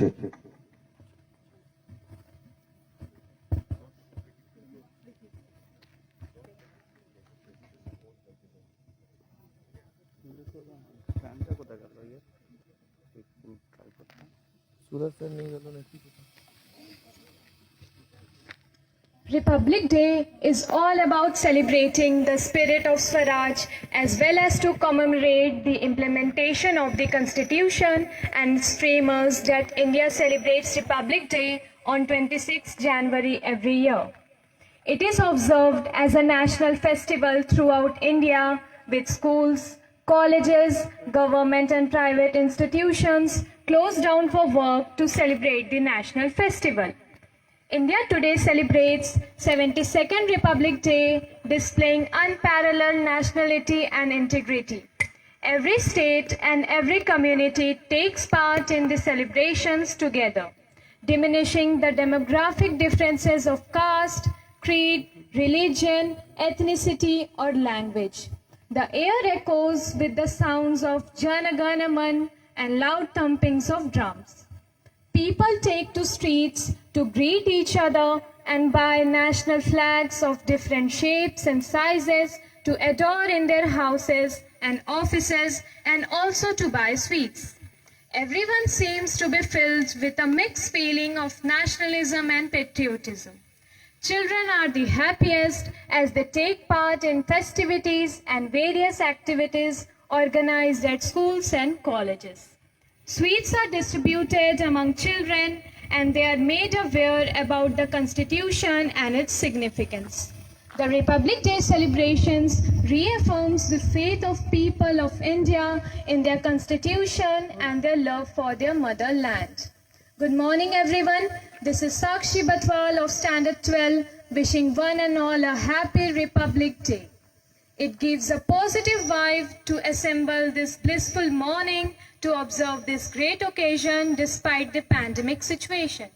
হচ্ছে। Republic Day is all about celebrating the spirit of Swaraj as well as to commemorate the implementation of the Constitution and its framers that India celebrates Republic Day on 26 January every year. It is observed as a national festival throughout India with schools, colleges, government and private institutions closed down for work to celebrate the national festival. India today celebrates 72nd Republic Day, displaying unparalleled nationality and integrity. Every state and every community takes part in the celebrations together, diminishing the demographic differences of caste, creed, religion, ethnicity, or language. The air echoes with the sounds of Jana Gana Man and loud thumpings of drums. People take to streets to greet each other and buy national flags of different shapes and sizes to adore in their houses and offices, and also to buy sweets. Everyone seems to be filled with a mixed feeling of nationalism and patriotism. Children are the happiest as they take part in festivities and various activities organized at schools and colleges. Sweets are distributed among children and they are made aware about the Constitution and its significance. The Republic Day celebrations reaffirms the faith of people of India in their Constitution and their love for their motherland. Good morning everyone. This is Sakshi Batwal of Standard 12 wishing one and all a happy Republic Day. It gives a positive vibe to assemble this blissful morning to observe this great occasion despite the pandemic situation.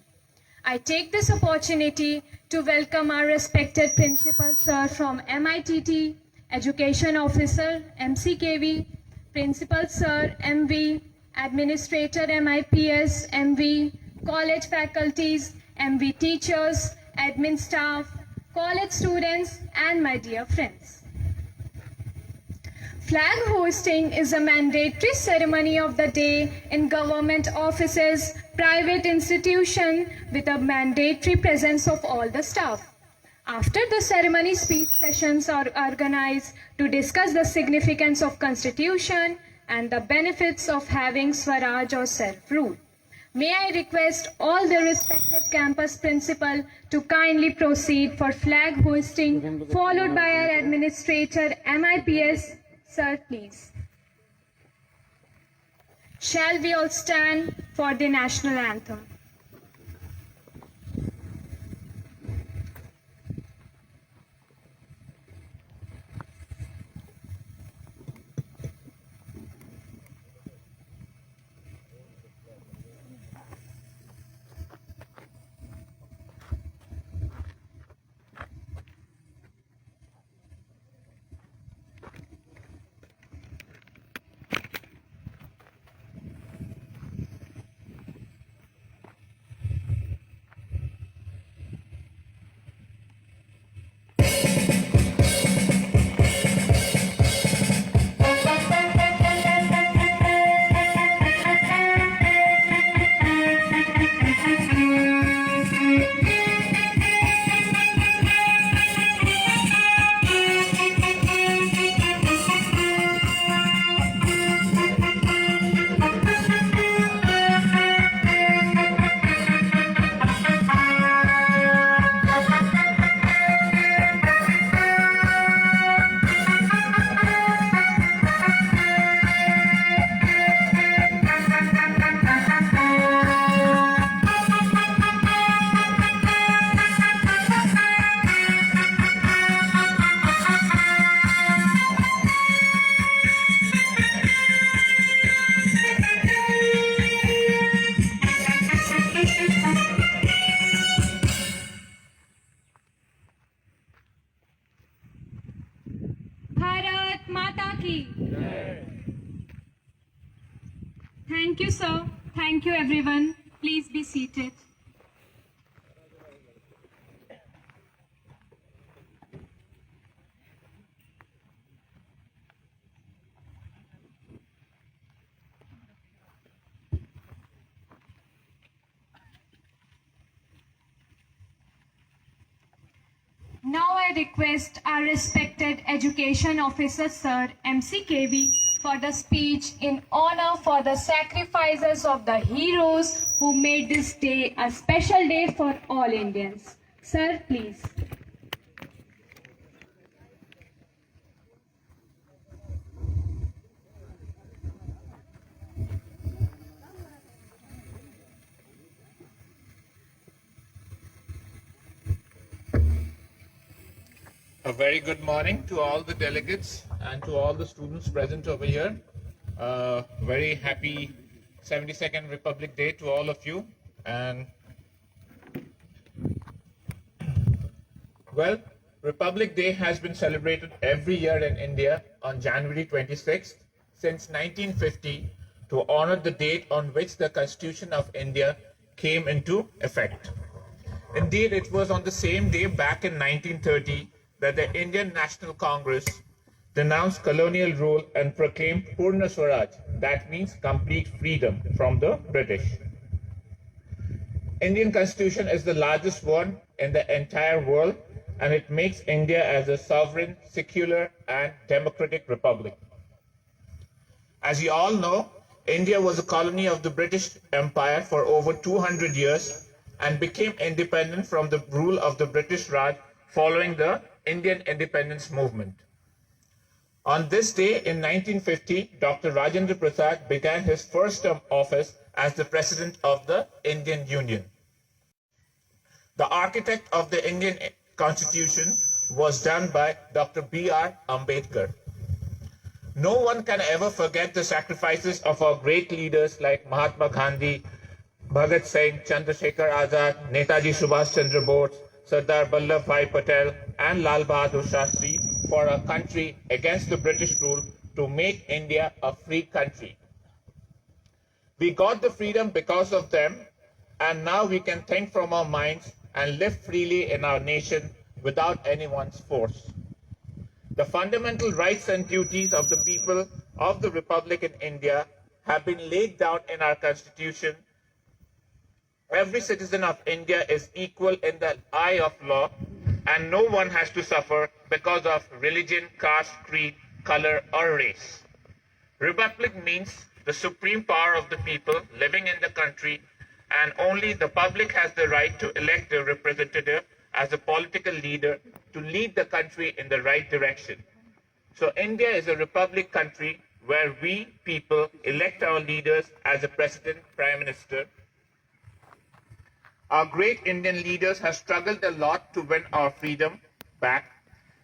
I take this opportunity to welcome our respected Principal Sir from MITT, Education Officer MCKV, Principal Sir MV, Administrator MIPS MV, College Faculties, MV Teachers, Admin Staff, College Students and my dear friends. Flag hoisting is a mandatory ceremony of the day in government offices, private institutions with a mandatory presence of all the staff. After the ceremony, speech sessions are organized to discuss the significance of Constitution and the benefits of having Swaraj or self-rule. May I request all the respected campus principal to kindly proceed for flag hoisting, followed by our administrator MIPS. Sir, please. Shall we all stand for the national anthem? Thank you, sir. Thank you, everyone. Please be seated. Now I request our respected Education Officer Sir MC KV for the speech in honor for the sacrifices of the heroes who made this day a special day for all Indians. Sir, please. A very good morning to all the delegates and to all the students present over here. Very happy 72nd Republic Day to all of you. And well, Republic Day has been celebrated every year in India on January 26th since 1950 to honor the date on which the Constitution of India came into effect. Indeed, it was on the same day back in 1930 that the Indian National Congress denounced colonial rule and proclaimed Purna Swaraj, that means complete freedom from the British. Indian Constitution is the largest one in the entire world, and it makes India as a sovereign, secular, and democratic republic. As you all know, India was a colony of the British Empire for over 200 years and became independent from the rule of the British Raj following the Indian independence movement. On this day in 1950, Dr. Rajendra Prasad began his first term office as the President of the Indian Union. The architect of the Indian Constitution was done by Dr. B.R. Ambedkar. No one can ever forget the sacrifices of our great leaders like Mahatma Gandhi, Bhagat Singh, Chandrasekhar Azad, Netaji Subhash Chandra Bose, Sardar Vallabhbhai Patel, and Lal Bahadur Shastri for our country against the British rule to make India a free country. We got the freedom because of them, and now we can think from our minds and live freely in our nation without anyone's force. The fundamental rights and duties of the people of the Republic in India have been laid down in our Constitution. Every citizen of India is equal in the eye of law, and no one has to suffer because of religion, caste, creed, color, or race. Republic means the supreme power of the people living in the country, and only the public has the right to elect a representative as a political leader to lead the country in the right direction. So India is a republic country where we people elect our leaders as a president, prime minister. Our great Indian leaders have struggled a lot to win our freedom back.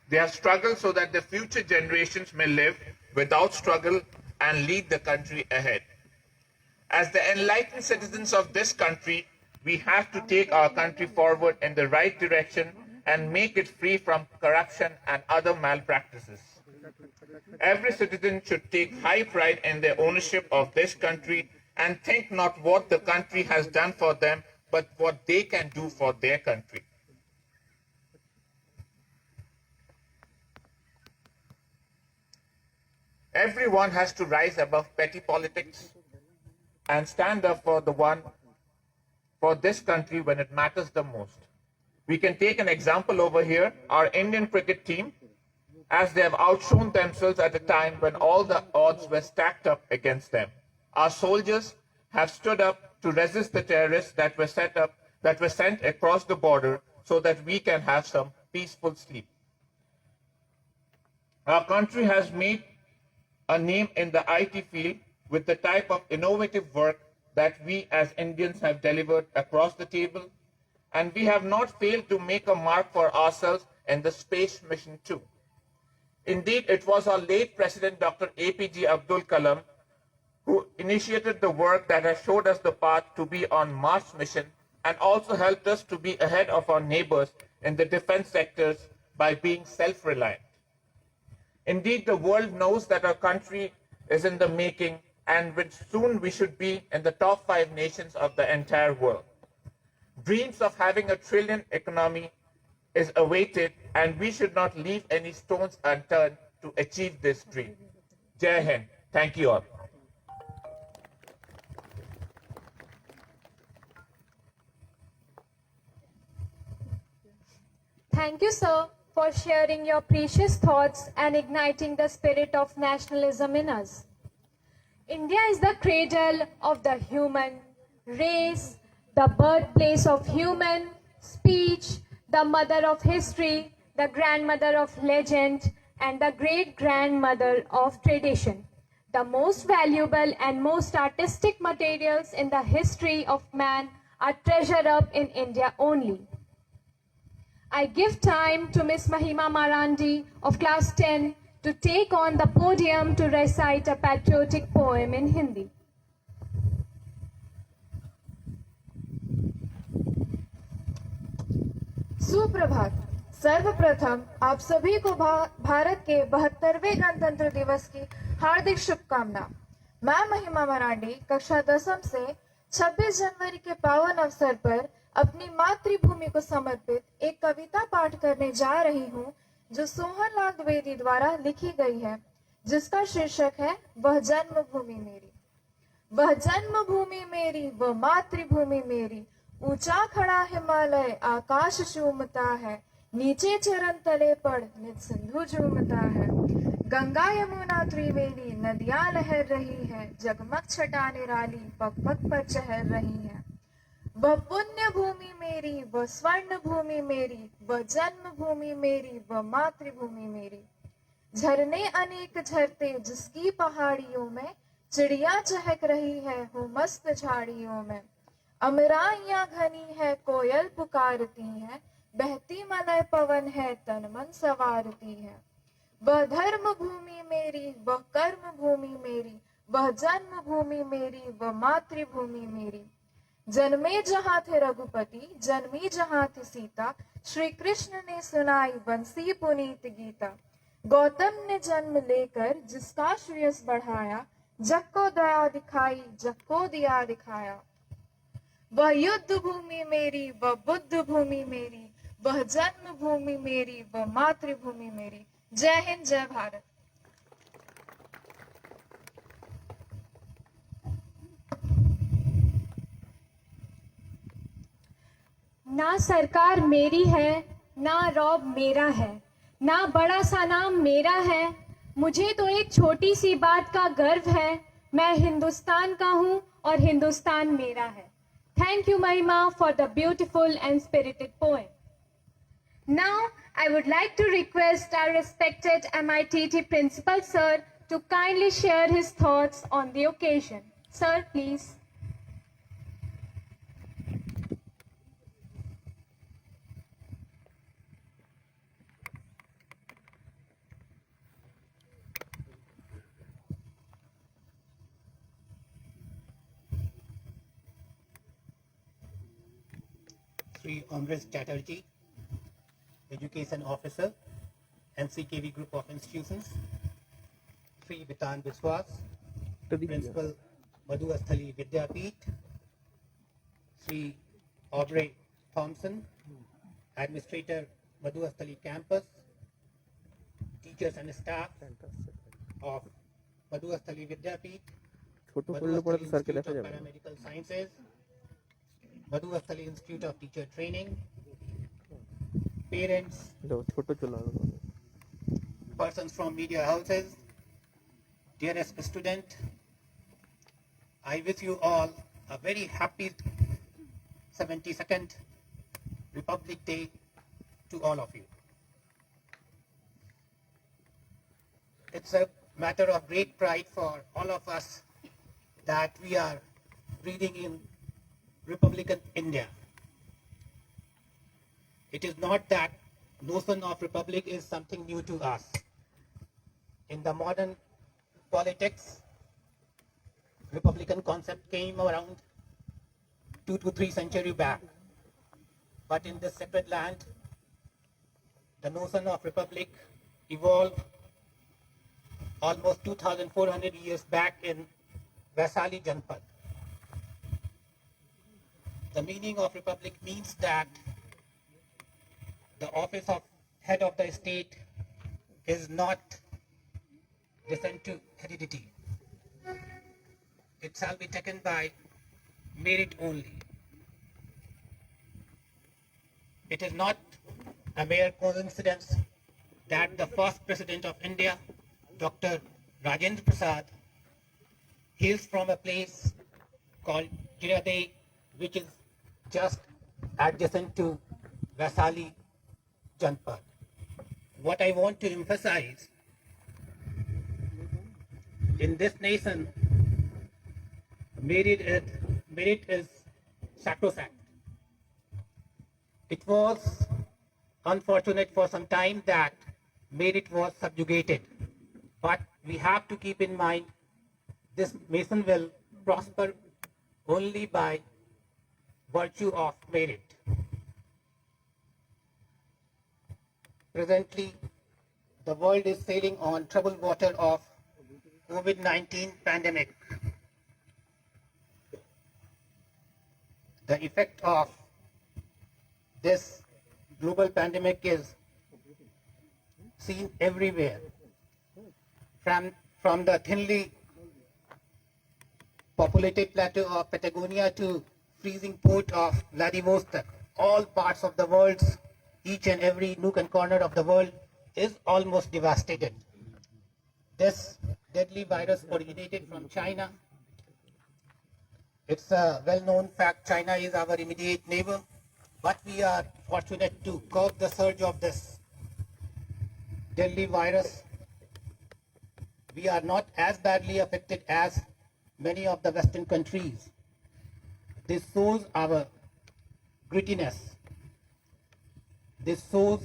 They have struggled so that the future generations may live without struggle and lead the country ahead. As the enlightened citizens of this country, we have to take our country forward in the right direction and make it free from corruption and other malpractices. Every citizen should take high pride in their ownership of this country and think not what the country has done for them, but what they can do for their country. Everyone has to rise above petty politics and stand up for this country when it matters the most. We can take an example over here, our Indian cricket team, as they have outshone themselves at a time when all the odds were stacked up against them. Our soldiers have stood up to resist the terrorists that were sent across the border so that we can have some peaceful sleep. Our country has made a name in the IT field with the type of innovative work that we as Indians have delivered across the table, and we have not failed to make a mark for ourselves in the space mission too. Indeed, it was our late President Dr. APJ Abdul Kalam who initiated the work that has showed us the path to be on Mars mission and also helped us to be ahead of our neighbors in the defense sectors by being self-reliant. Indeed, the world knows that our country is in the making, and which soon we should be in the top 5 nations of the entire world. Dreams of having a trillion economy is awaited, and we should not leave any stones unturned to achieve this dream. Jai Hind. Thank you all. Thank you, sir, for sharing your precious thoughts and igniting the spirit of nationalism in us. India is the cradle of the human race, the birthplace of human speech, the mother of history, the grandmother of legend, and the great-grandmother of tradition. The most valuable and most artistic materials in the history of man are treasured up in India only. I give time to Miss Mahima Marandi of class 10 to take on the podium to recite a patriotic poem in Hindi. सुप्रभात। सर्वप्रथम आप सभी को भारत के 72वें गणतंत्र दिवस की हार्दिक शुभकामना। मैं महिमा मरांडी कक्षा 10वीं से 26 जनवरी के पावन अवसर पर अपनी मातृभूमि को समर्पित एक कविता पाठ करने जा रही हूँ, जो सोहनलाल द्विवेदी द्वारा लिखी गई है, जिसका शीर्षक है वह जन्मभूमि मेरी। वह जन्मभूमि मेरी, वह मातृभूमि मेरी, ऊंचा खड़ा हिमालय आकाश चूमता है, नीचे चरण तले पड़ निज सिंधु झूमता है। गंगा यमुना त्रिवेणी नदियां लहर रही है, जगमग छटा निराली पग पग पर चहर रही है। वह पुण्य भूमि मेरी, वह स्वर्ण भूमि मेरी, वह जन्मभूमि मेरी, वह मातृभूमि मेरी। झरने अनेक झरते जिसकी पहाड़ियों में, चिड़िया चहक रही है हो मस्त झाड़ियों में। अमराइयां घनी है कोयल पुकारती है, बहती मलय पवन है तन मन सवारती है। वह धर्म भूमि मेरी, वह कर्म भूमि मेरी, वह जन्म भूमि मेरी, वह मातृभूमि मेरी। जन्मे जहाँ थे रघुपति, जन्मी जहाँ थी सीता, श्री कृष्ण ने सुनाई बंसी पुनीत गीता। गौतम ने जन्म लेकर जिसका श्रेयस बढ़ाया, जग को दया दिखाई जग को दिया दिखाया। वह युद्ध भूमि मेरी, वह बुद्ध भूमि मेरी, वह जन्म भूमि मेरी, वह मातृभूमि मेरी। जय हिंद, जय भारत। ना सरकार मेरी है, ना रौब मेरा है, ना बड़ा सा नाम मेरा है, मुझे तो एक छोटी सी बात का गर्व है, मैं हिंदुस्तान का हूँ और हिंदुस्तान मेरा है। Thank you, Mahima, for the beautiful and spirited poem. Now, I would like to request our respected MITT Principal Sir to kindly share his thoughts on the occasion. Sir, please. Sri Amrish Chatterjee, Education Officer, NCKV Group of Institutions, Sri Bitan Biswas, Principal Madhuvasthali Vidyapeeth, Sri Aubrey Thompson, Administrator Madhuvasthali Campus, teachers and staff of Madhuvasthali Vidyapeeth, Madhuvasthali Institute of Paramedical Sciences, Madhuvasthali Institute of Teacher Training, parents, persons from media houses, dearest student, I wish you all a very happy 72nd Republic Day to all of you. It's a matter of great pride for all of us that we are breathing in Republican India. It is not that notion of republic is something new to us. In the modern politics, Republican concept came around 2 to 3 centuries back. But in this separate land, the notion of republic evolved almost 2,400 years back in Vaisali Janpad. The meaning of republic means that the office of head of the state is not descent to heredity. It shall be taken by merit only. It is not a mere coincidence that the first president of India, Dr. Rajendra Prasad, hails from a place called Jiradeh, which is just adjacent to Vaisali Janpad. What I want to emphasize, in this nation, merit is sacrosanct. It was unfortunate for some time that merit was subjugated, but we have to keep in mind this nation will prosper only by virtue of merit. Presently, the world is sailing on troubled water of COVID-19 pandemic. The effect of this global pandemic is seen everywhere, from the thinly populated plateau of Patagonia to freezing port of Vladivostok. All parts of the world, each and every nook and corner of the world is almost devastated. This deadly virus originated from China. It's a well-known fact, China is our immediate neighbor, but we are fortunate to curb the surge of this deadly virus. We are not as badly affected as many of the Western countries. This shows our grittiness. This shows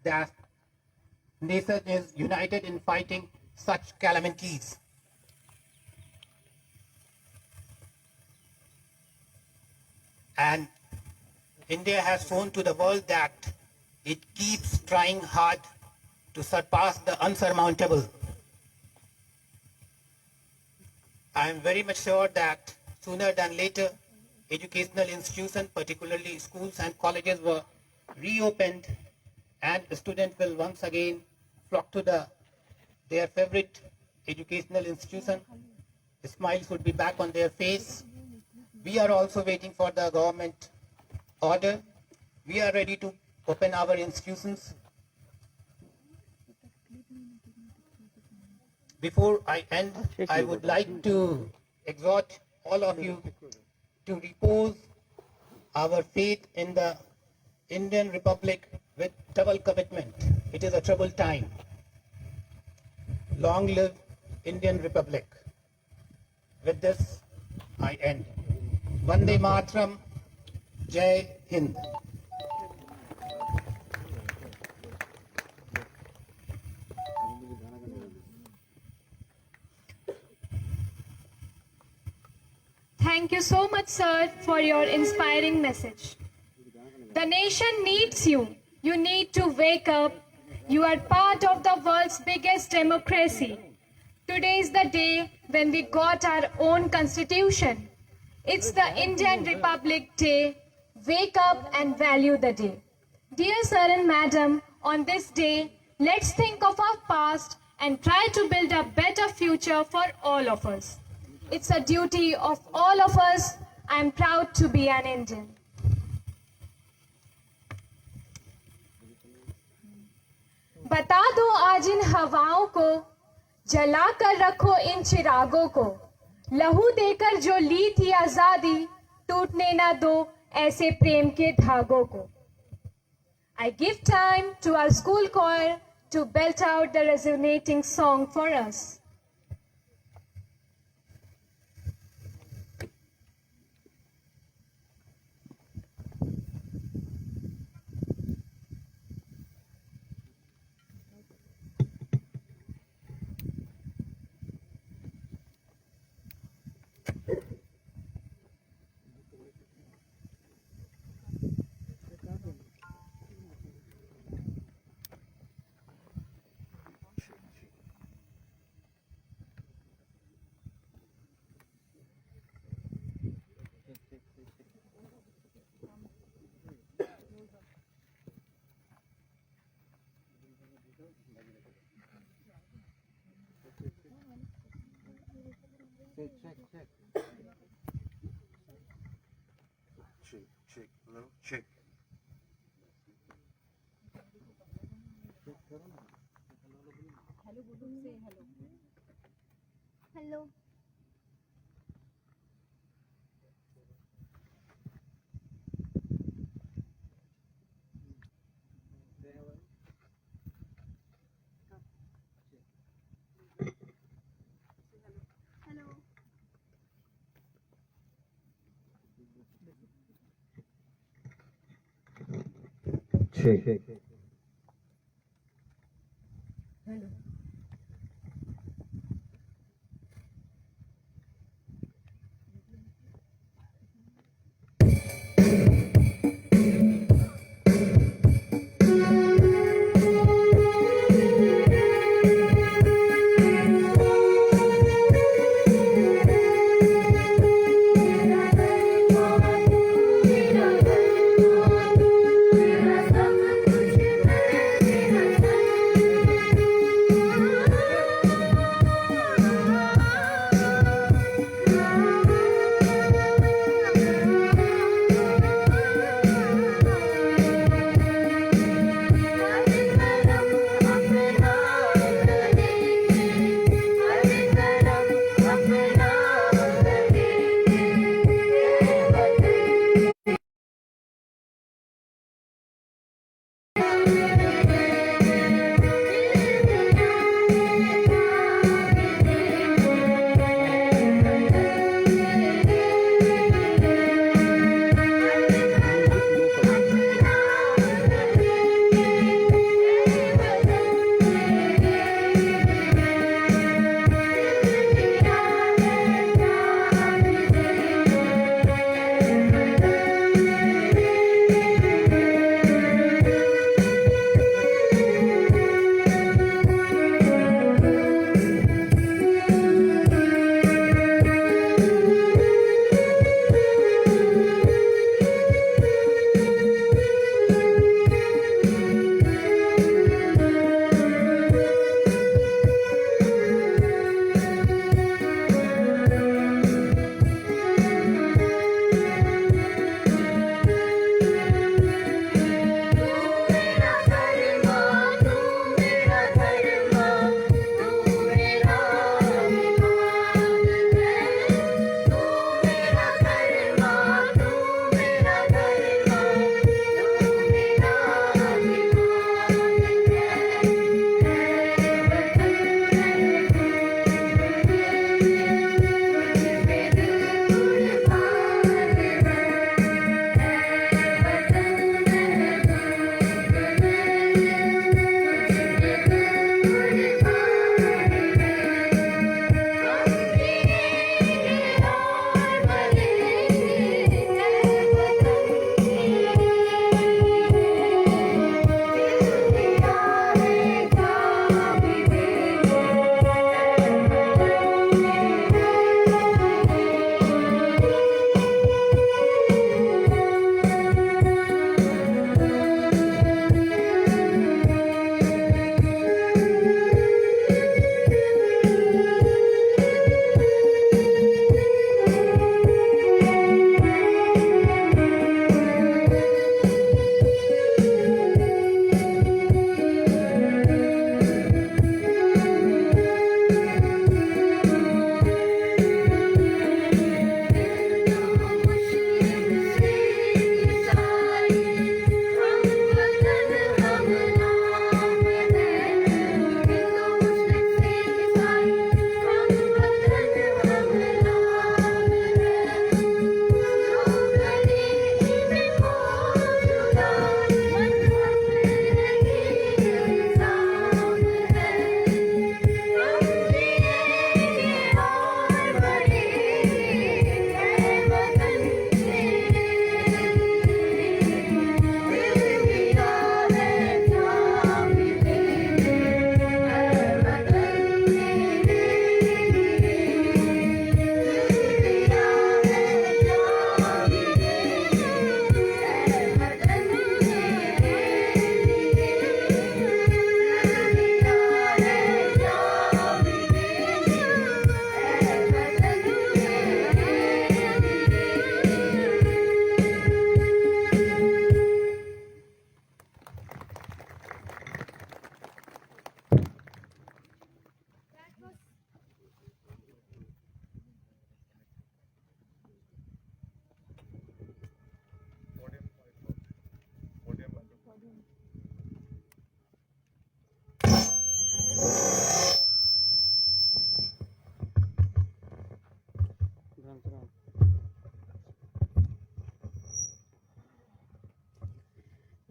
that nation is united in fighting such calamities. And India has shown to the world that it keeps trying hard to surpass the unsurmountable. I am very much sure that sooner than later, educational institutions, particularly schools and colleges, were reopened, and students will once again flock to their favorite educational institution. Smiles would be back on their face. We are also waiting for the government order. We are ready to open our institutions. Before I end, I would like to exhort all of you to repose our faith in the Indian Republic with double commitment. It is a troubled time. Long live Indian Republic. With this, I end. Vande Matram, Jai Hind. Thank you so much, sir, for your inspiring message. The nation needs you. You need to wake up. You are part of the world's biggest democracy. Today is the day when we got our own constitution. It's the Indian Republic Day. Wake up and value the day. Dear sir and madam, on this day, let's think of our past and try to build a better future for all of us. It's a duty of all of us. I'm proud to be an Indian. बता दो आज इन हवाओं को, जला कर रखो इन चिरागों को, लहू देकर जो ली थी आजादी, टूटने ना दो ऐसे प्रेम के धागों को. I give time to our school choir to belt out the resonating song for us. Check. Hello? Check. Hello. Hello. Check.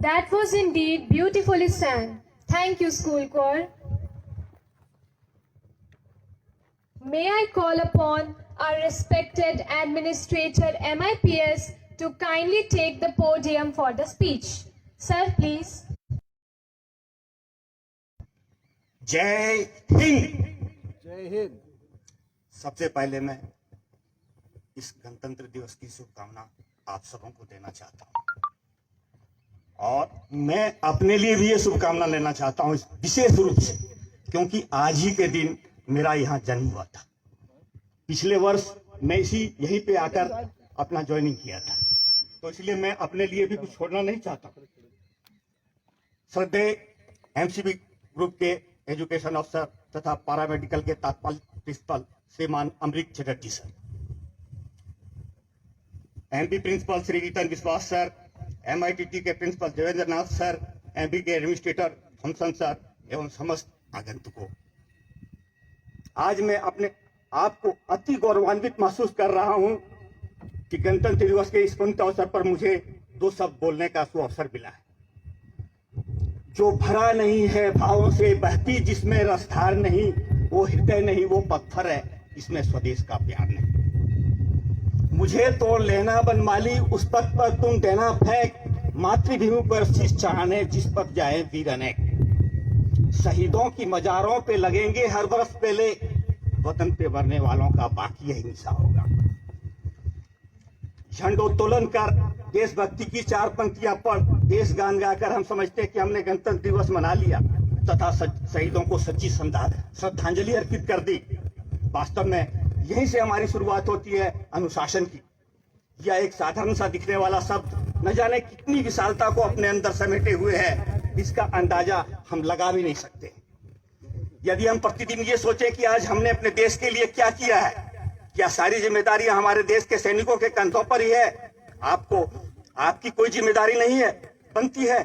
That was indeed beautifully sang. Thank you, school choir. May I call upon our respected Administrator MIPS to kindly take the podium for the speech. Sir, please. जय हिंद। जय हिंद। सबसे पहले मैं इस गणतंत्र दिवस की शुभकामना आप सबों को देना चाहता हूं और मैं अपने लिए भी ये शुभकामना लेना चाहता हूं विशेष रूप से, क्योंकि आज ही के दिन मेरा यहाँ जन्म हुआ था। पिछले वर्ष मैं यहीं पे आकर अपना ज्वाइनिंग किया था, तो इसलिए मैं अपने लिए भी कुछ छोड़ना नहीं चाहता। श्रद्धेय एमसीबी ग्रुप के एजुकेशन अफसर तथा पैरामेडिकल के तत्काल प्रिंसिपल श्रीमान Amrik Chatterjee sir, MP principal Shri Ritan Biswas sir, MITT के principal Devendra Nath sir, MP के एडमिनिस्ट्रेटर थॉमसन सर एवं समस्त आगंतुकों, आज मैं अपने आप को अति गौरवान्वित महसूस कर रहा हूं कि गणतंत्र दिवस के इस पवित्र अवसर पर मुझे 2 शब्द बोलने का सुअवसर मिला है। जो भरा नहीं है भावों से बहती जिसमें रसधार नहीं, वो हृदय नहीं वो पत्थर है इसमें स्वदेश का प्यार नहीं। मुझे तो लेना बनमाली उस पथ पर तुम देना फेंक, मातृभूमि पर शीश चढ़ाने जिस पर जाए वीर अनेक। शहीदों की मजारों पे लगेंगे हर बरस पहले, वतन पे मरने वालों का बाकी यही हिस्सा होगा। झंडोत्तोलन कर देशभक्ति की 4 पंक्तियां पढ़ देश गान गाकर हम समझते हैं कि हमने गणतंत्र दिवस मना लिया तथा शहीदों को सच्ची श्रद्धांजलि अर्पित कर दी। वास्तव में यहीं से हमारी शुरुआत होती है अनुशासन की। यह एक साधारण सा दिखने वाला शब्द न जाने कितनी विशालता को अपने अंदर समेटे हुए है, इसका अंदाजा हम लगा भी नहीं सकते। यदि हम प्रतिदिन ये सोचे कि आज हमने अपने देश के लिए क्या किया है, क्या सारी जिम्मेदारियां हमारे देश के सैनिकों के कंधों पर ही है? आपकी कोई जिम्मेदारी नहीं है, बनती है।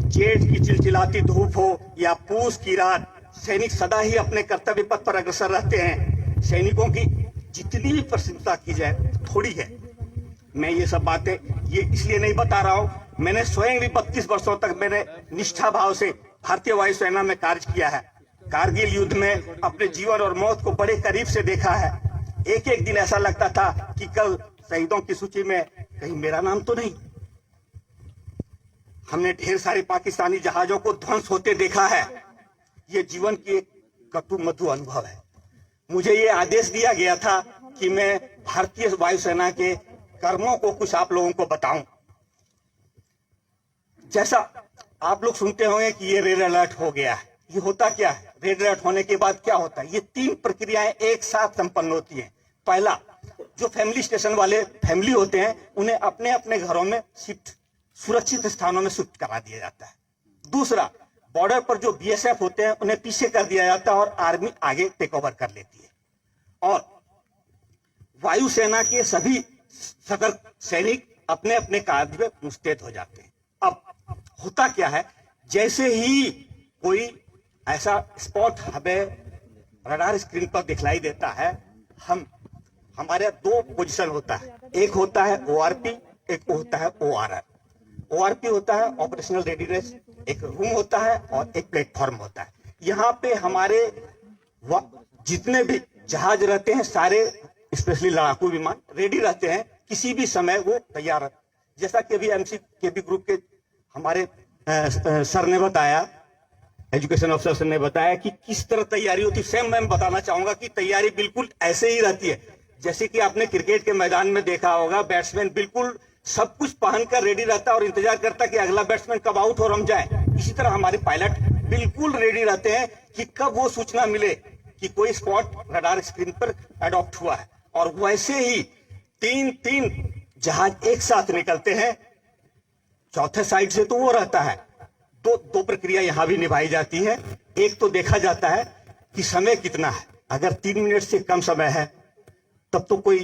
जेठ की चिलचिलाती धूप हो या पूस की रात, सैनिक सदा ही अपने कर्तव्य पथ पर अग्रसर रहते हैं। सैनिकों की जितनी भी प्रशंसा की जाए थोड़ी है। मैं ये सब बातें ये इसलिए नहीं बता रहा हूं, मैंने स्वयं भी 32 वर्षों तक मैंने निष्ठा भाव से भारतीय वायुसेना में कार्य किया है। कारगिल युद्ध में अपने जीवन और मौत को बड़े करीब से देखा है। एक एक दिन ऐसा लगता था कि कल शहीदों की सूची में कहीं मेरा नाम तो नहीं। हमने ढेर सारे पाकिस्तानी जहाजों को ध्वंस होते देखा है। ये जीवन की एक कटु मधु अनुभव है। मुझे ये आदेश दिया गया था कि मैं भारतीय वायुसेना के कर्मों को कुछ आप लोगों को बताऊं। जैसा आप लोग सुनते होंगे कि ये रेड अलर्ट हो गया है, ये होता क्या है? रेड अलर्ट होने के बाद क्या होता है? ये 3 प्रक्रियाएं एक साथ संपन्न होती हैं। पहला, जो फैमिली स्टेशन वाले फैमिली होते हैं उन्हें अपने अपने घरों में शिफ्ट, सुरक्षित स्थानों में शिफ्ट करा दिया जाता है। दूसरा, बॉर्डर पर जो बीएसएफ होते हैं उन्हें पीछे कर दिया जाता है और आर्मी आगे टेक ओवर कर लेती है। और वायुसेना के सभी सतर्क सैनिक अपने अपने कार्य में मुस्तैद हो जाते हैं। अब होता क्या है, जैसे ही कोई ऐसा स्पॉट हमें रडार स्क्रीन पर दिखलाई देता है, हमारे 2 पोजीशन होता है। एक होता है ओआरपी, एक होता है ओआरआर। ओआरपी होता है ऑपरेशनल रेडीनेस, एक रूम होता है और एक प्लेटफॉर्म होता है। यहाँ पे हमारे जितने भी जहाज रहते हैं सारे, स्पेशली लड़ाकू विमान रेडी रहते हैं, किसी भी समय वो तैयार रहते हैं। जैसा कि अभी एमसीबी ग्रुप के हमारे सर ने बताया, एजुकेशन ऑफिसर ने बताया कि किस तरह तैयारी होती है। सेम मैं बताना चाहूंगा कि तैयारी बिल्कुल ऐसे ही रहती है जैसे कि आपने क्रिकेट के मैदान में देखा होगा। बैट्समैन बिल्कुल सब कुछ पहनकर रेडी रहता है और इंतजार करता है कि अगला बैट्समैन कब आउट और हम जाए। इसी तरह हमारे पायलट बिल्कुल रेडी रहते हैं कि कब वो सूचना मिले कि कोई स्पॉट रडार स्क्रीन पर अडॉप्ट हुआ है। और वैसे ही 3 जहाज एक साथ निकलते हैं। चौथे साइड से तो वो रहता है। दो प्रक्रिया यहां भी निभाई जाती है। एक तो देखा जाता है कि समय कितना है। अगर 3 मिनट से कम समय है तब तो कोई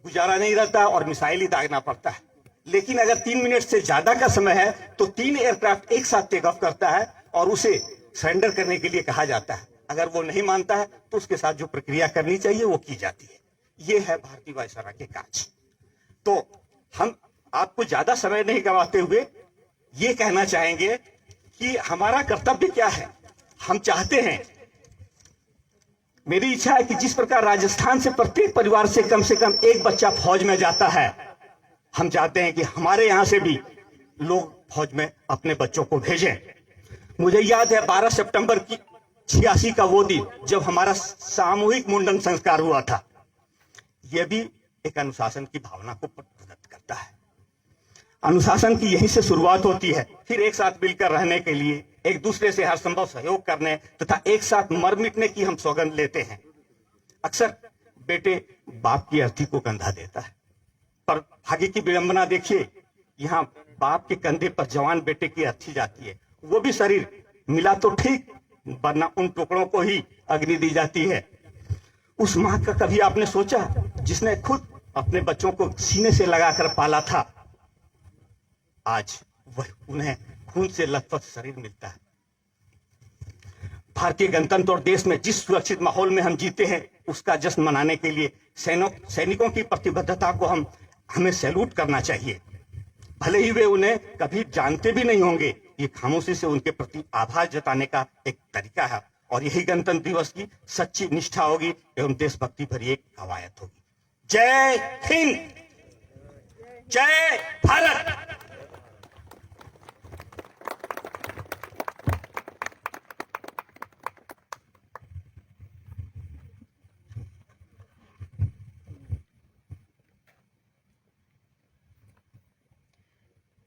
गुजारा नहीं रहता और मिसाइल ही दागना पड़ता है। लेकिन अगर 3 मिनट से ज्यादा का समय है तो 3 एयरक्राफ्ट एक साथ टेक ऑफ करता है और उसे सरेंडर करने के लिए कहा जाता है। अगर वो नहीं मानता है तो उसके साथ जो प्रक्रिया करनी चाहिए वो की जाती है। ये है भारतीय वायुसेना के कार्य। तो हम आपको ज्यादा समय नहीं गंवाते हुए ये कहना चाहेंगे कि हमारा कर्तव्य क्या है। हम चाहते हैं, मेरी इच्छा है कि जिस प्रकार राजस्थान से प्रत्येक परिवार से कम एक बच्चा फौज में जाता है, हम चाहते हैं कि हमारे यहां से भी लोग फौज में अपने बच्चों को भेजें। मुझे याद है 12 सितंबर की 86 का वो दिन जब हमारा सामूहिक मुंडन संस्कार हुआ था। यह भी एक अनुशासन की भावना को प्रदत्त करता है। अनुशासन की यहीं से शुरुआत होती है। फिर एक साथ मिलकर रहने के लिए, एक दूसरे से हर संभव सहयोग करने तथा एक साथ मर मिटने की हम सौगंध लेते हैं। अक्सर बेटे बाप की अर्थी को कंधा देता है, पर भाग्य की विडंबना देखिए, यहाँ बाप के कंधे पर जवान बेटे की अर्थी जाती है। वो भी शरीर मिला तो ठीक, वरना उन टुकड़ों को ही अग्नि दी जाती है। उस मां का कभी आपने सोचा, जिसने खुद अपने बच्चों को सीने से लगाकर पाला था, आज वह उन्हें खून से लथपथ शरीर मिलता है। भारतीय गणतंत्र और देश में जिस सुरक्षित माहौल में हम जीते हैं, उसका जश्न मनाने के लिए सैनिकों की प्रतिबद्धता को हमें सैल्यूट करना चाहिए। भले ही वे उन्हें कभी जानते भी नहीं होंगे, ये खामोशी से उनके प्रति आभार जताने का एक तरीका है, और यही गणतंत्र दिवस की सच्ची निष्ठा होगी एवं देशभक्ति भरी एक कवायद होगी। जय हिंद, जय Bharat.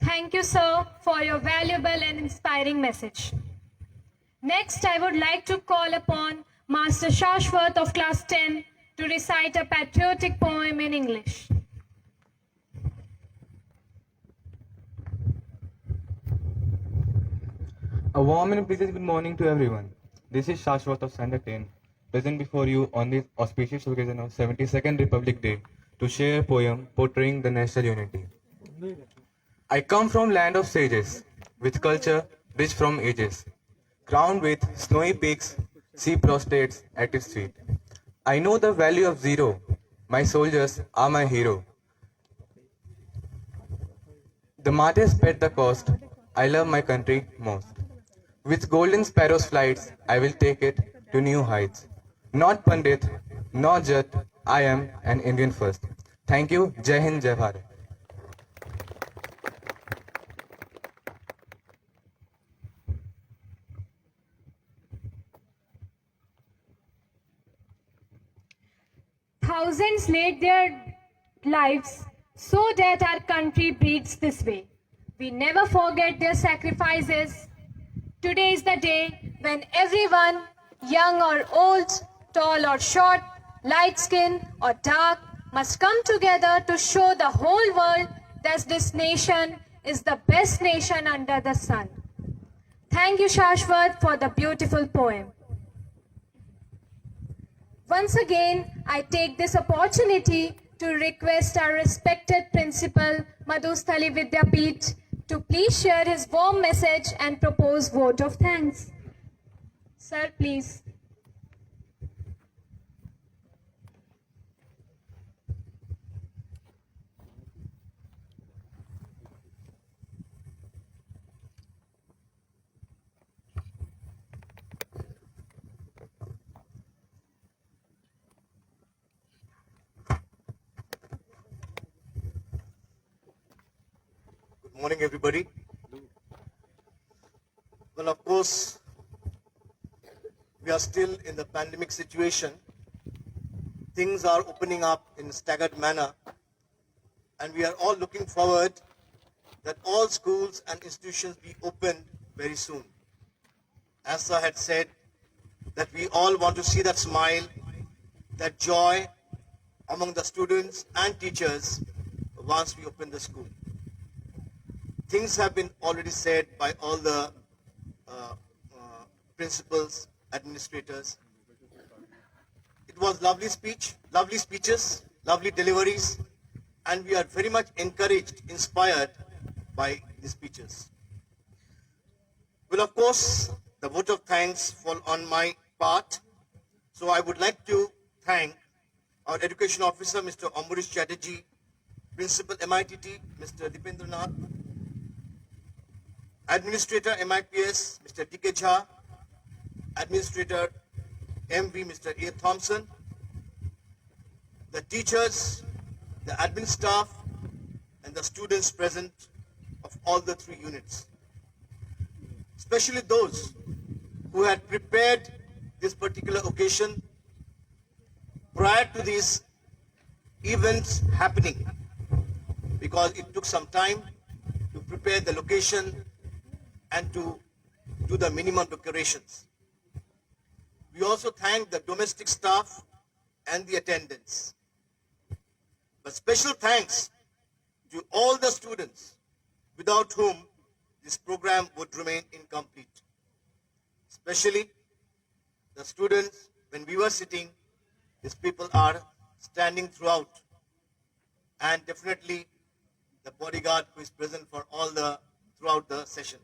Thank you, sir, for your valuable and inspiring message. Next, I would like to call upon Master Shashwat of Class 10 to recite a patriotic poem in English. A warm and pleasant good morning to everyone. This is Shashwat of Standard 10, present before you on this auspicious occasion of 72nd Republic Day to share a poem portraying the national unity. I come from land of sages, with culture rich from ages, crowned with snowy peaks, sea prostrates at its feet. I know the value of zero. My soldiers are my hero. The martyrs paid the cost. I love my country most. With golden sparrows' flights, I will take it to new heights. Not Pandit, not Jat, I am an Indian first. Thank you. Jai Hind, Jai Bharat. Thousands laid their lives so that our country breathes this way. We never forget their sacrifices. Today is the day when everyone, young or old, tall or short, light-skinned or dark, must come together to show the whole world that this nation is the best nation under the sun. Thank you, Shashwat, for the beautiful poem. Once again, I take this opportunity to request our respected principal, Madhusthali Vidyapeeth, to please share his warm message and propose vote of thanks. Sir, please. Good morning, everybody. Well, of course, we are still in the pandemic situation. Things are opening up in a staggered manner, and we are all looking forward that all schools and institutions be opened very soon. As Sir had said, that we all want to see that smile, that joy among the students and teachers once we open the school. Things have been already said by all the principals, administrators. It was lovely speech, lovely speeches, lovely deliveries, and we are very much encouraged, inspired by the speeches. Well, of course, the vote of thanks fall on my part. So I would like to thank our Education Officer, Mr. Ambarish Chatterjee, Principal MITT, Mr. Dipendranath, Administrator MIPS, Mr. D.K. Jha, Administrator MV, Mr. A. Thompson, the teachers, the admin staff, and the students present of all the 3 units, especially those who had prepared this particular occasion prior to these events happening, because it took some time to prepare the location and to do the minimum decorations. We also thank the domestic staff and the attendants. But special thanks to all the students without whom this program would remain incomplete. Especially the students, when we were sitting, these people are standing throughout, and definitely the bodyguard who is present for all throughout the session.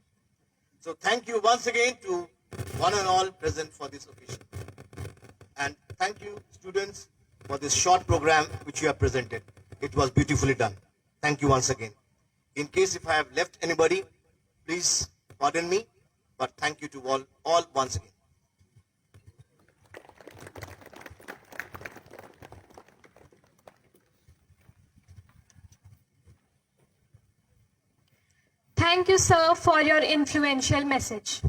So thank you once again to one and all present for this occasion. And thank you, students, for this short program which you have presented. It was beautifully done. Thank you once again. In case if I have left anybody, please pardon me, but thank you to all once again. Thank you, sir, for your influential message.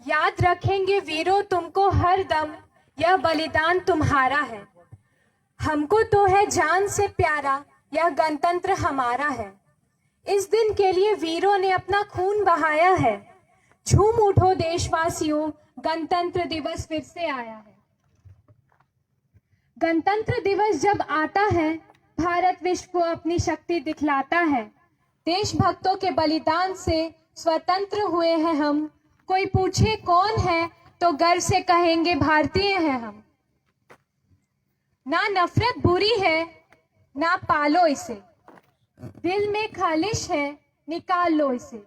याद रखेंगे वीरों तुमको हर दम, यह बलिदान तुम्हारा है। हमको तो है जान से प्यारा, यह गणतंत्र हमारा है। इस दिन के लिए वीरों ने अपना खून बहाया है। झूम उठो देशवासियों, गणतंत्र दिवस फिर से आया है। गणतंत्र दिवस जब आता है, भारत विश्व को अपनी शक्ति दिखलाता है। देशभक्तों के बलिदान से स्वतंत्र हुए हैं हम। कोई पूछे कौन है तो गर्व से कहेंगे भारतीय हैं हम। ना नफरत बुरी है, ना पालो इसे। दिल में खालिश है, निकाल लो इसे।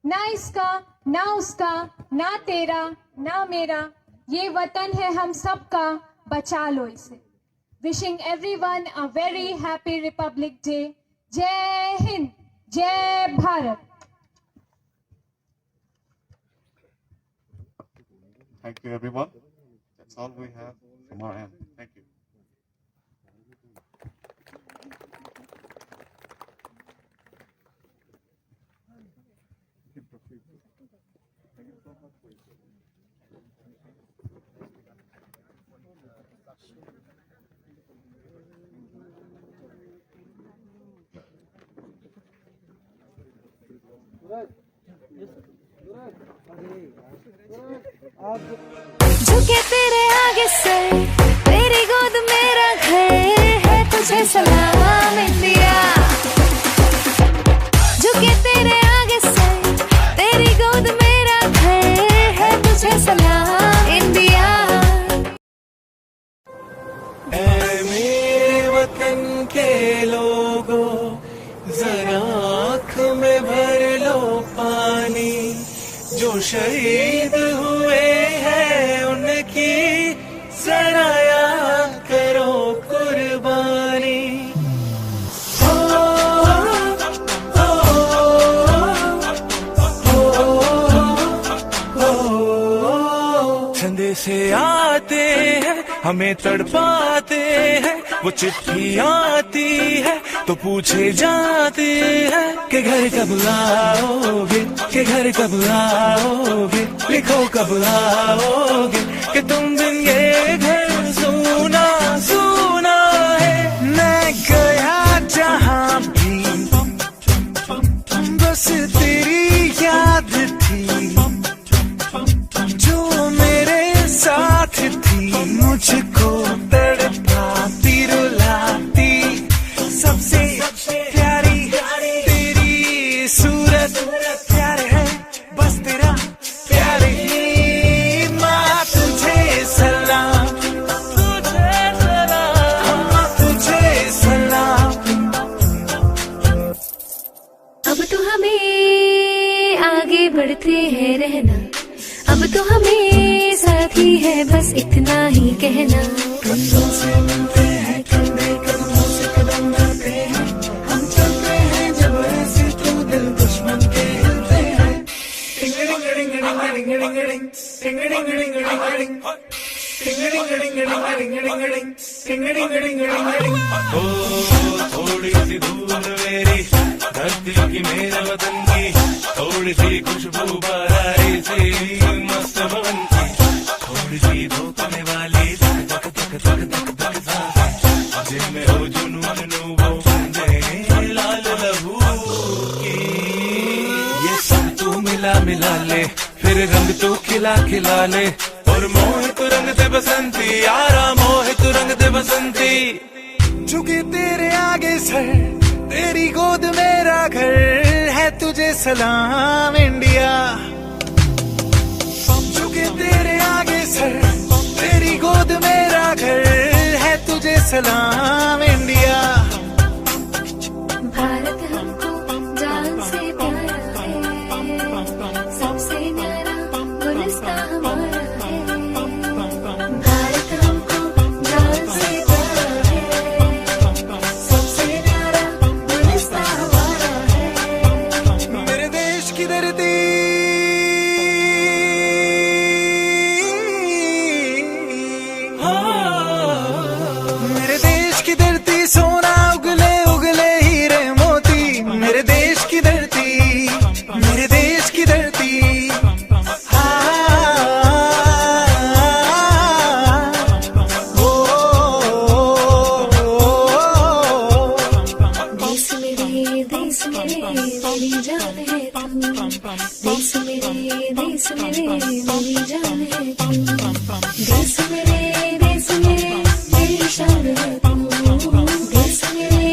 ना इसका, ना उसका, ना तेरा, ना मेरा, ये वतन है हम सबका, बचा लो इसे। Wishing everyone a very happy Republic Day. जय हिंद, जय Bharat. Thank you, everyone. That's all we have from our end. Thank you. झुके तेरे आगे सर, तेरी गोद मेरा घर है, तुझे सलाम इंडिया। झुके तेरे आगे सर, तेरी गोद मेरा घर है, तुझे सलाम इंडिया। ऐ मेरे वतन के लोगों, जरा आँख में भर लो पानी। जो शहीद हुए हैं उनकी जरा याद करो कुर्बानी। हो, हो, हो, ठंडे से आते हैं, हमें तड़पाते हैं। वो चिट्ठी आती है तो पूछे जाते हैं कि घर कब आओगे, कि घर कब आओगे, लिखो कब आओगे, कि तुम बिन ये घर सूना सूना है। मैं गया जहाँ भी बस तेरी याद थी, जो मेरे साथ थी, मुझको तड़पाती रुलाती। सबसे प्यारी तेरी सूरत, प्यार है बस तेरा प्यार ही। माँ तुझे सलाम, तुझे सलाम, माँ तुझे सलाम। अब तो हमें आगे बढ़ते हैं रहना, अब तो हमें साथी है बस इतना ही कहना। कंधों से मिलते हैं, कंधे कदमों से कदम मिलते हैं। हम चलते हैं जब ऐसे तो दिल दुश्मन थोड़ी सी धूल मेरी धरती की मेरे वतन की, थोड़ी सी खुशबू बहारी सी मस्त पवन की, थोड़ी सी धोखने वाली धक धक धक धक धक धक सांसें, जिनमें हो जुनून वो बंदे लाल लहू की। ये सब तू मिला मिला ले, फिर रंग तू खिला खिला ले, और मोहित रंग दे बसंती यारा, मोहित रंग दे बसंती। झुके तेरे आगे सर, तेरी गोद मेरा घर है, तुझे सलाम इंडिया। झुके तेरे आगे सर, तेरी गोद मेरा घर है, तुझे सलाम इंडिया। भारत हमको जान से प्यारा है, सबसे न्यारा गुलिस्तां हमारा है। भारत हमको जान से प्यारा है, सबसे न्यारा गुलिस्तां हमारा है। मेरे देश की धरती, मेरे देश की धरती सोना उगले उगले हीरे मोती, मेरे देश की धरती, मेरे देश की धरती। देश मेरे मेरी जान है तू, देश मेरे मेरी जान है तू, देश मेरे मेरी शान है तू, देश मेरे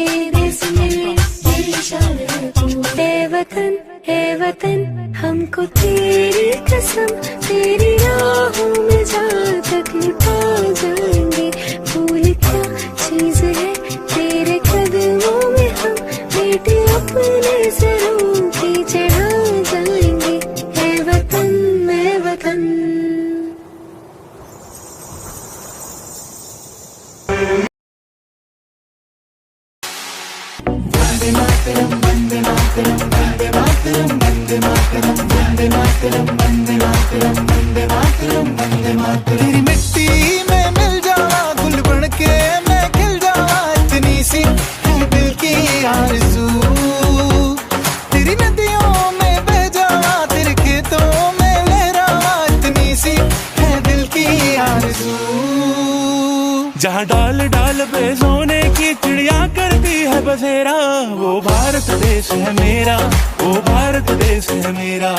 मेरी शान है तू। है वतन हमको तेरी कसम, तेरी राहों में जहाँ तक पा जाएंगे। फूल क्या चीज है तेरे कदमों में, हम बेटे अपने सरों की चढ़ा जाएंगे। है वतन मैं वतन। तेरी मिट्टी में मिल जावा, गुल बन के मैं खिल जावा, इतनी सी है दिल की आरज़ू। तेरी नदियों में बह जावा, तेरे खेतों में लहरावा, इतनी सी है दिल की आरज़ू। जहाँ डाल डाल पे सोने की चिड़िया करती है बसेरा, वो भारत देश है मेरा, वो भारत देश है मेरा।